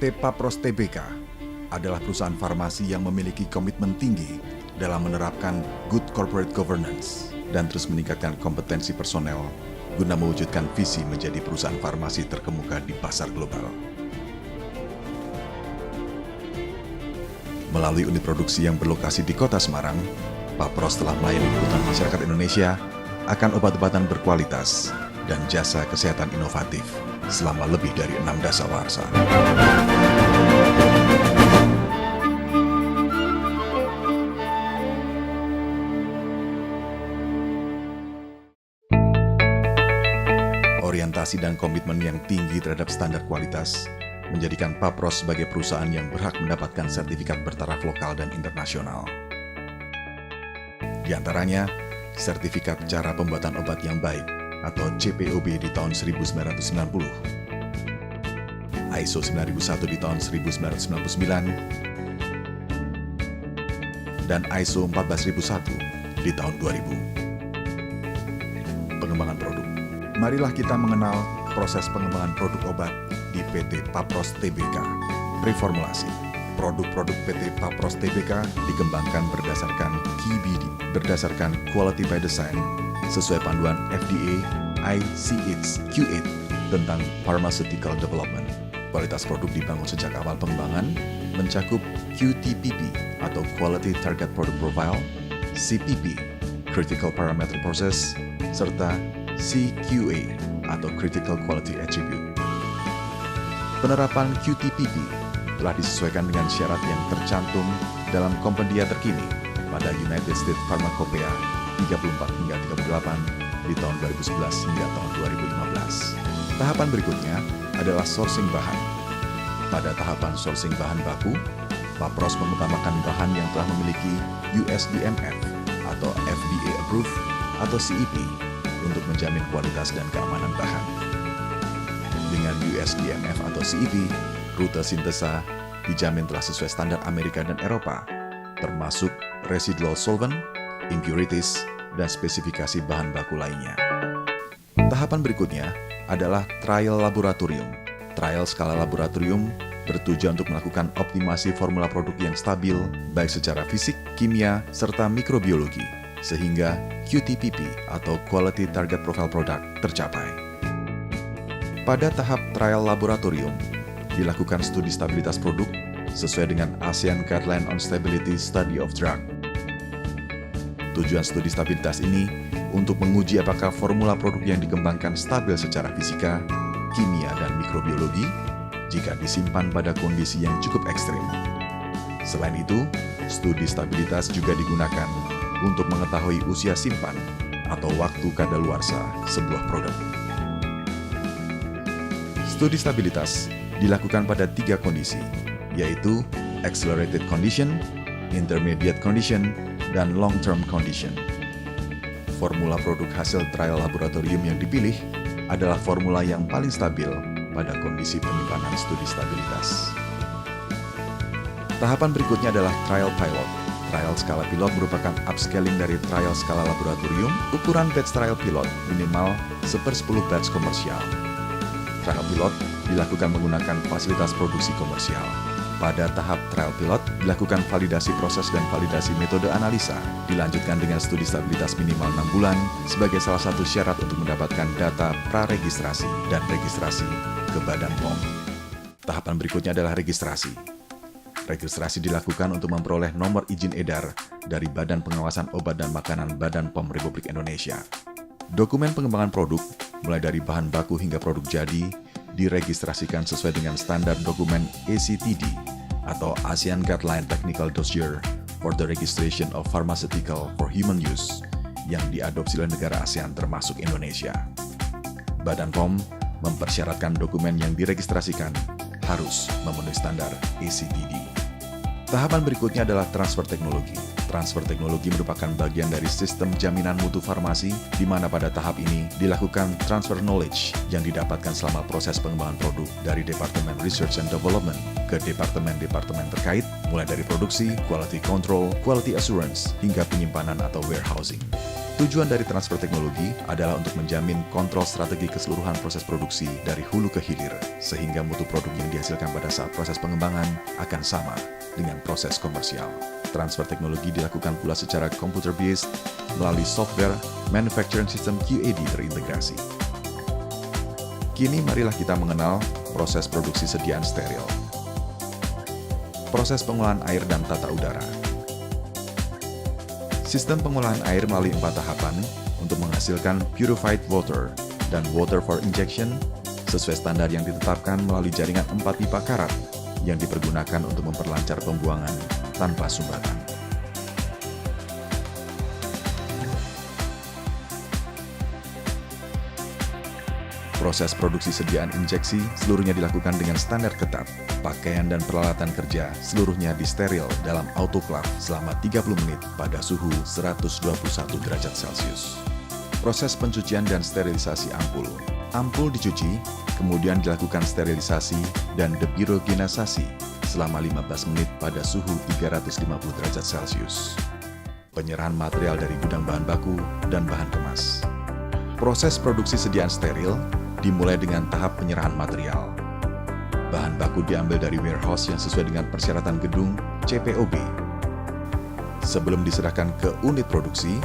PT Papros Tbk adalah perusahaan farmasi yang memiliki komitmen tinggi dalam menerapkan good corporate governance dan terus meningkatkan kompetensi personel guna mewujudkan visi menjadi perusahaan farmasi terkemuka di pasar global. Melalui unit produksi yang berlokasi di Kota Semarang, Papros telah melayani kebutuhan masyarakat Indonesia akan obat-obatan berkualitas dan jasa kesehatan inovatif selama lebih dari 6 dasawarsa. Orientasi dan komitmen yang tinggi terhadap standar kualitas menjadikan Papros sebagai perusahaan yang berhak mendapatkan sertifikat bertaraf lokal dan internasional. Di antaranya, sertifikat cara pembuatan obat yang baik atau CPOB di tahun 1990, ISO 9001 di tahun 1999, dan ISO 14001 di tahun 2000. Pengembangan produk. Marilah kita mengenal proses pengembangan produk obat di PT Papros Tbk. Preformulasi. Produk-produk PT Papros Tbk dikembangkan berdasarkan QBD, berdasarkan Quality by Design, sesuai panduan FDA ICH Q8 tentang Pharmaceutical Development. Kualitas produk dibangun sejak awal pengembangan, mencakup QTPP atau Quality Target Product Profile, CPP, Critical Parametric Process, serta CQA atau Critical Quality Attribute. Penerapan QTPP telah disesuaikan dengan syarat yang tercantum dalam kompendia terkini pada United States Pharmacopoeia 34 hingga 38 di tahun 2011 hingga tahun 2015. Tahapan berikutnya adalah sourcing bahan. Pada tahapan sourcing bahan baku, Papros mengutamakan bahan yang telah memiliki USDMF atau FDA Approved atau CEP untuk menjamin kualitas dan keamanan bahan. Dengan USDMF atau CEP, rute sintesa dijamin telah sesuai standar Amerika dan Eropa, termasuk residual solvent, impurities, dan spesifikasi bahan baku lainnya. Tahapan berikutnya adalah trial laboratorium. Trial skala laboratorium bertujuan untuk melakukan optimasi formula produk yang stabil, baik secara fisik, kimia, serta mikrobiologi, sehingga QTPP atau Quality Target Profile Product tercapai. Pada tahap trial laboratorium, dilakukan studi stabilitas produk sesuai dengan ASEAN Guideline on Stability Study of Drug. Tujuan studi stabilitas ini untuk menguji apakah formula produk yang dikembangkan stabil secara fisika, kimia, dan mikrobiologi jika disimpan pada kondisi yang cukup ekstrim. Selain itu, studi stabilitas juga digunakan untuk mengetahui usia simpan atau waktu kadaluarsa sebuah produk. Studi stabilitas dilakukan pada 3 kondisi, yaitu accelerated condition, intermediate condition, dan long-term condition. Formula produk hasil trial laboratorium yang dipilih adalah formula yang paling stabil pada kondisi penyimpanan studi stabilitas. Tahapan berikutnya adalah trial pilot. Trial skala pilot merupakan upscaling dari trial skala laboratorium. Ukuran batch trial pilot minimal 1/10 batch komersial. Trial pilot dilakukan menggunakan fasilitas produksi komersial. Pada tahap trial pilot, dilakukan validasi proses dan validasi metode analisa. Dilanjutkan dengan studi stabilitas minimal 6 bulan sebagai salah satu syarat untuk mendapatkan data praregistrasi dan registrasi ke Badan POM. Tahapan berikutnya adalah registrasi. Registrasi dilakukan untuk memperoleh nomor izin edar dari Badan Pengawasan Obat dan Makanan Badan POM Republik Indonesia. Dokumen pengembangan produk, mulai dari bahan baku hingga produk jadi, diregistrasikan sesuai dengan standar dokumen ACTD atau ASEAN Guideline Technical Dossier for the Registration of Pharmaceutical for Human Use yang diadopsi oleh negara ASEAN termasuk Indonesia. Badan POM mempersyaratkan dokumen yang diregistrasikan harus memenuhi standar ACTD. Tahapan berikutnya adalah transfer teknologi. Transfer teknologi merupakan bagian dari sistem jaminan mutu farmasi, di mana pada tahap ini dilakukan transfer knowledge yang didapatkan selama proses pengembangan produk dari Departemen Research and Development ke departemen-departemen terkait, mulai dari produksi, quality control, quality assurance, hingga penyimpanan atau warehousing. Tujuan dari transfer teknologi adalah untuk menjamin kontrol strategi keseluruhan proses produksi dari hulu ke hilir, sehingga mutu produk yang dihasilkan pada saat proses pengembangan akan sama dengan proses komersial. Transfer teknologi dilakukan pula secara computer-based melalui software manufacturing system QAD terintegrasi. Kini marilah kita mengenal proses produksi sediaan steril. Proses pengolahan air dan tata udara. Sistem pengolahan air melalui 4 tahapan untuk menghasilkan purified water dan water for injection sesuai standar yang ditetapkan melalui jaringan 4 pipa karat yang dipergunakan untuk memperlancar pembuangan tanpa sumbatan. Proses produksi sediaan injeksi seluruhnya dilakukan dengan standar ketat. Pakaian dan peralatan kerja seluruhnya disteril dalam autoclave selama 30 menit pada suhu 121 derajat Celcius. Proses pencucian dan sterilisasi ampul. Ampul dicuci, kemudian dilakukan sterilisasi dan depirogenasasi selama 15 menit pada suhu 350 derajat Celcius. Penyerahan material dari gudang bahan baku dan bahan kemas. Proses produksi sediaan steril dimulai dengan tahap penyerahan material. Bahan baku diambil dari warehouse yang sesuai dengan persyaratan gedung CPOB. Sebelum diserahkan ke unit produksi,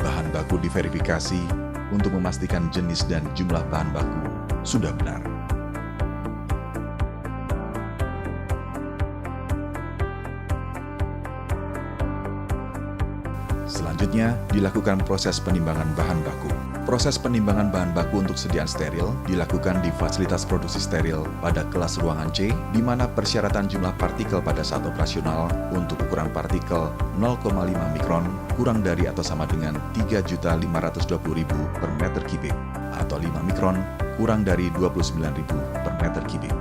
bahan baku diverifikasi untuk memastikan jenis dan jumlah bahan baku sudah benar. Selanjutnya, dilakukan proses penimbangan bahan baku. Proses penimbangan bahan baku untuk sediaan steril dilakukan di fasilitas produksi steril pada kelas ruangan C, di mana persyaratan jumlah partikel pada saat operasional untuk ukuran partikel 0,5 mikron kurang dari atau sama dengan 3.520.000 per meter kubik, atau 5 mikron kurang dari 29.000 per meter kubik.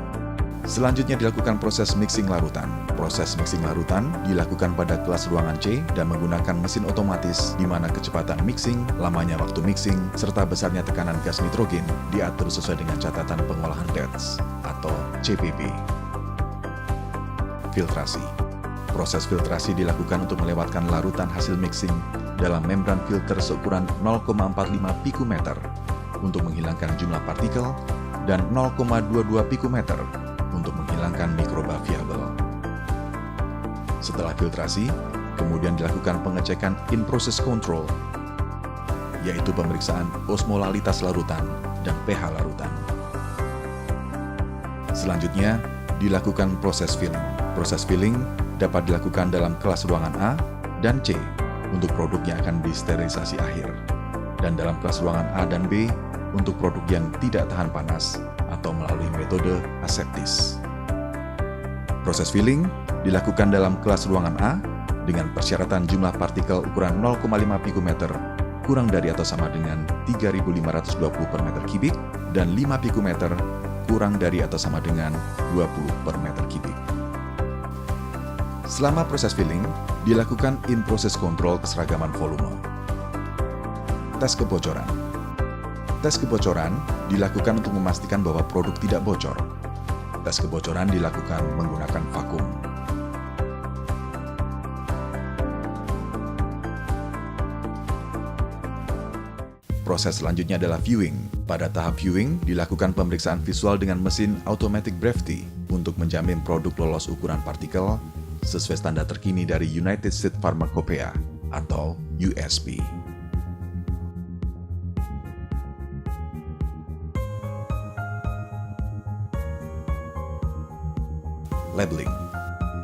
Selanjutnya dilakukan proses mixing larutan. Proses mixing larutan dilakukan pada kelas ruangan C dan menggunakan mesin otomatis di mana kecepatan mixing, lamanya waktu mixing, serta besarnya tekanan gas nitrogen diatur sesuai dengan catatan pengolahan DETS atau CPP. Filtrasi. Proses filtrasi dilakukan untuk melewatkan larutan hasil mixing dalam membran filter seukuran 0,45 pikometer untuk menghilangkan jumlah partikel dan 0,22 pikometer untuk menghilangkan mikroba viabel. Setelah filtrasi, kemudian dilakukan pengecekan in-process control, yaitu pemeriksaan osmolalitas larutan dan pH larutan. Selanjutnya, dilakukan proses filling. Proses filling dapat dilakukan dalam kelas ruangan A dan C untuk produk yang akan disterilisasi akhir, dan dalam kelas ruangan A dan B untuk produk yang tidak tahan panas atau melalui metode aseptis. Proses filling dilakukan dalam kelas ruangan A dengan persyaratan jumlah partikel ukuran 0,5 pikometer kurang dari atau sama dengan 3.520 per meter kubik dan 5 pikometer kurang dari atau sama dengan 20 per meter kubik. Selama proses filling, dilakukan in-process control keseragaman volume. Tes kebocoran. Tes kebocoran dilakukan untuk memastikan bahwa produk tidak bocor. Tes kebocoran dilakukan menggunakan vakum. Proses selanjutnya adalah viewing. Pada tahap viewing, dilakukan pemeriksaan visual dengan mesin automatic brevethy untuk menjamin produk lolos ukuran partikel sesuai standar terkini dari United States Pharmacopeia atau USP. Labeling.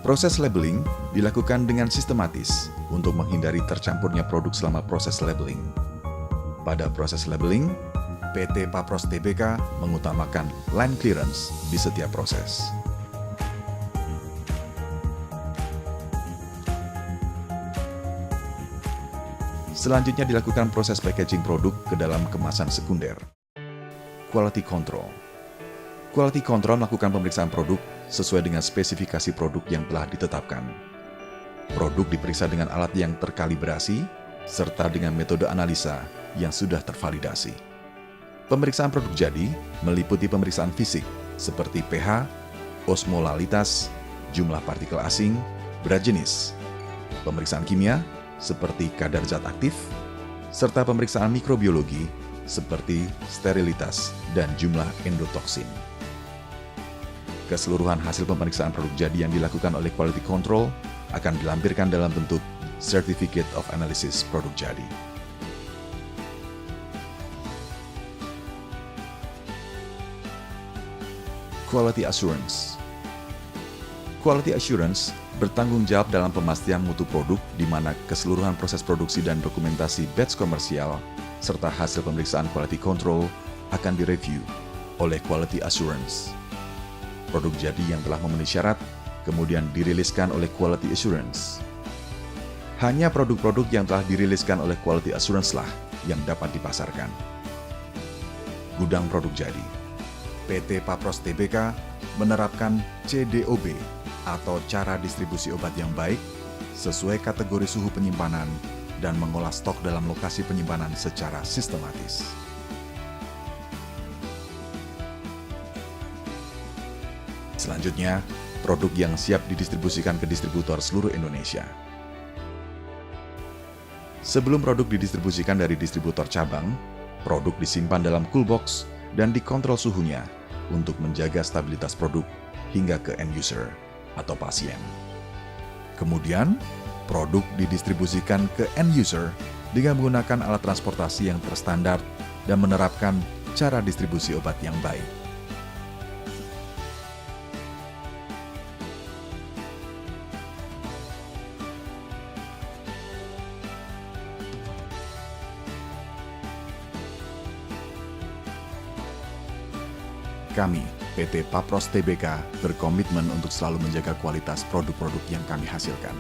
Proses labeling dilakukan dengan sistematis untuk menghindari tercampurnya produk selama proses labeling. Pada proses labeling, PT Papros Tbk mengutamakan line clearance di setiap proses. Selanjutnya dilakukan proses packaging produk ke dalam kemasan sekunder. Quality control. Quality control melakukan pemeriksaan produk sesuai dengan spesifikasi produk yang telah ditetapkan. Produk diperiksa dengan alat yang terkalibrasi, serta dengan metode analisa yang sudah tervalidasi. Pemeriksaan produk jadi meliputi pemeriksaan fisik seperti pH, osmolalitas, jumlah partikel asing, berat jenis. Pemeriksaan kimia seperti kadar zat aktif, serta pemeriksaan mikrobiologi seperti sterilitas dan jumlah endotoksin. Keseluruhan hasil pemeriksaan produk jadi yang dilakukan oleh Quality Control akan dilampirkan dalam bentuk Certificate of Analysis produk jadi. Quality Assurance. Quality Assurance bertanggung jawab dalam pemastian mutu produk di mana keseluruhan proses produksi dan dokumentasi batch komersial serta hasil pemeriksaan quality control akan direview oleh Quality Assurance. Produk jadi yang telah memenuhi syarat kemudian diriliskan oleh Quality Assurance. Hanya produk-produk yang telah diriliskan oleh Quality Assurance lah yang dapat dipasarkan. Gudang produk jadi. PT Papros Tbk menerapkan CDOB atau cara distribusi obat yang baik sesuai kategori suhu penyimpanan dan mengolah stok dalam lokasi penyimpanan secara sistematis. Selanjutnya, produk yang siap didistribusikan ke distributor seluruh Indonesia. Sebelum produk didistribusikan dari distributor cabang, produk disimpan dalam cool box dan dikontrol suhunya untuk menjaga stabilitas produk hingga ke end user atau pasien. Kemudian, produk didistribusikan ke end user dengan menggunakan alat transportasi yang terstandar dan menerapkan cara distribusi obat yang baik. Kami, PT Papros Tbk, berkomitmen untuk selalu menjaga kualitas produk-produk yang kami hasilkan.